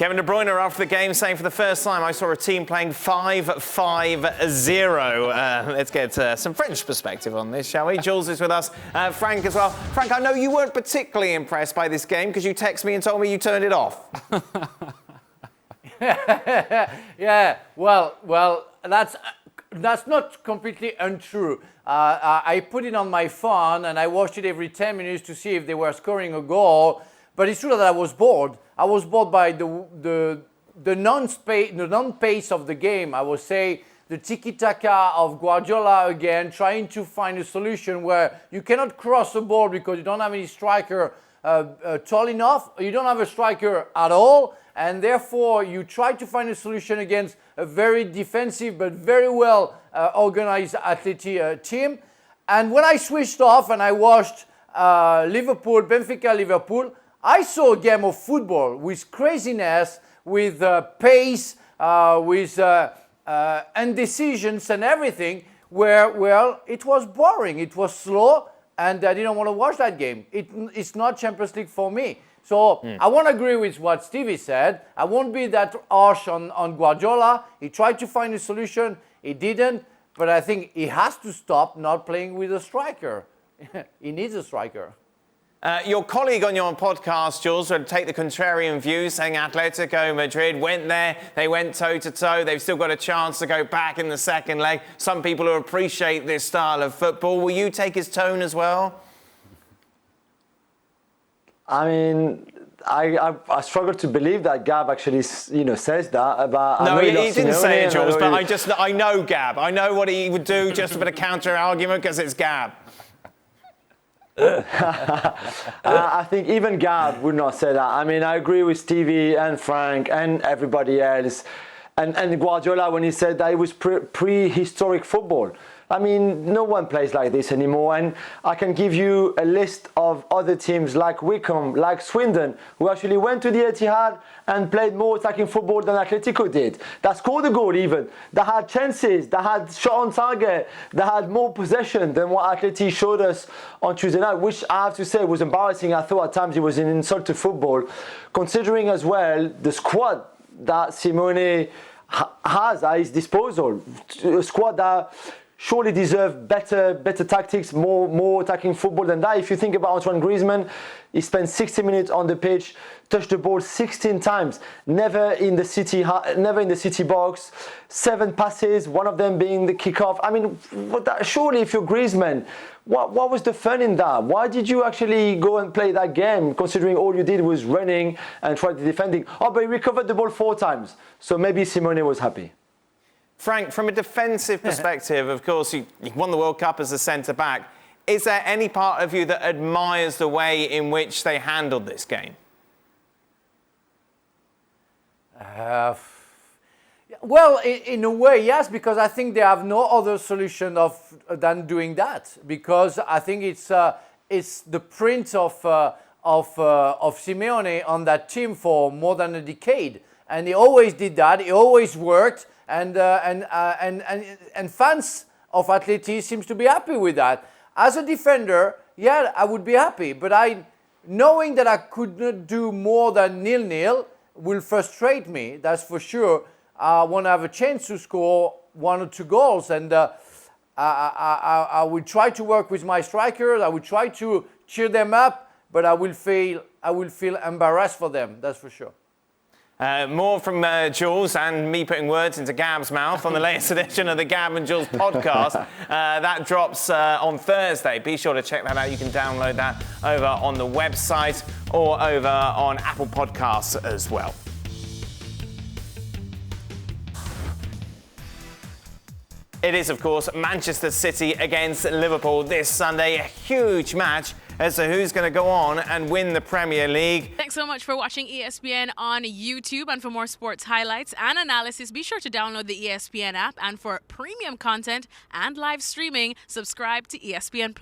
Kevin De Bruyne after the game saying for the first time I saw a team playing 5-5-0. Let's get some French perspective on this, shall we? Jules is with us. Frank as well. Frank, I know you weren't particularly impressed by this game because you texted me and told me you turned it off. Yeah, well, that's not completely untrue. I put it on my phone and I watched it every 10 minutes to see if they were scoring a goal. But it's true that I was bored. I was bored by the non-pace of the game. I would say the tiki-taka of Guardiola again, trying to find a solution where you cannot cross the ball because you don't have any striker tall enough. You don't have a striker at all. And therefore, you try to find a solution against a very defensive but very well organized Atleti team. And when I switched off and I watched Benfica-Liverpool, I saw a game of football with craziness, with pace, with indecisions and everything, where, well, it was boring, it was slow, and I didn't want to watch that game. It's not Champions League for me. So I won't agree with what Stevie said. I won't be that harsh on Guardiola. He tried to find a solution. He didn't. But I think he has to stop not playing with a striker. He needs a striker. Your colleague on your podcast, Jules, would take the contrarian view, saying Atletico Madrid went there, they went toe-to-toe, they've still got a chance to go back in the second leg. Some people who appreciate this style of football. Will you take his tone as well? I mean, I struggle to believe that Gab actually, says that about. No, he didn't say it, Jules. But I know Gab. I know what he would do just a bit of counter argument because it's Gab. I think even Gab would not say that. I mean, I agree with Stevie and Frank and everybody else, and Guardiola when he said that it was prehistoric football. I mean, no one plays like this anymore. And I can give you a list of other teams like Wycombe, like Swindon, who actually went to the Etihad and played more attacking football than Atletico did. That scored a goal even. They had chances, they had shot on target, they had more possession than what Atleti showed us on Tuesday night, which I have to say was embarrassing. I thought at times it was an insult to football, considering as well the squad that Simone has at his disposal. A squad that surely deserve better tactics, more attacking football than that. If you think about Antoine Griezmann, he spent 60 minutes on the pitch, touched the ball 16 times, never in the City box, 7 passes, one of them being the kickoff. I mean, surely if you're Griezmann, what was the fun in that? Why did you actually go and play that game, considering all you did was running and try to defending? Oh, but he recovered the ball 4 times, so maybe Simone was happy. Frank, from a defensive perspective, of course, you won the World Cup as a centre-back. Is there any part of you that admires the way in which they handled this game? Well, in a way, yes, because I think they have no other solution than doing that. Because I think it's the print of Simeone on that team for more than a decade, and he always did that. He always worked. And fans of Atleti seems to be happy with that. As a defender, yeah, I would be happy. But knowing that I could not do more than 0-0 will frustrate me. That's for sure. I want to have a chance to score 1 or 2 goals, and I will try to work with my strikers. I will try to cheer them up, but I will feel embarrassed for them. That's for sure. More from Jules and me putting words into Gab's mouth on the latest edition of the Gab and Jules podcast. That drops on Thursday. Be sure to check that out. You can download that over on the website or over on Apple Podcasts as well. It is, of course, Manchester City against Liverpool this Sunday. A huge match as to who's going to go on and win the Premier League. Thanks so much for watching ESPN on YouTube. And for more sports highlights and analysis, be sure to download the ESPN app. And for premium content and live streaming, subscribe to ESPN+.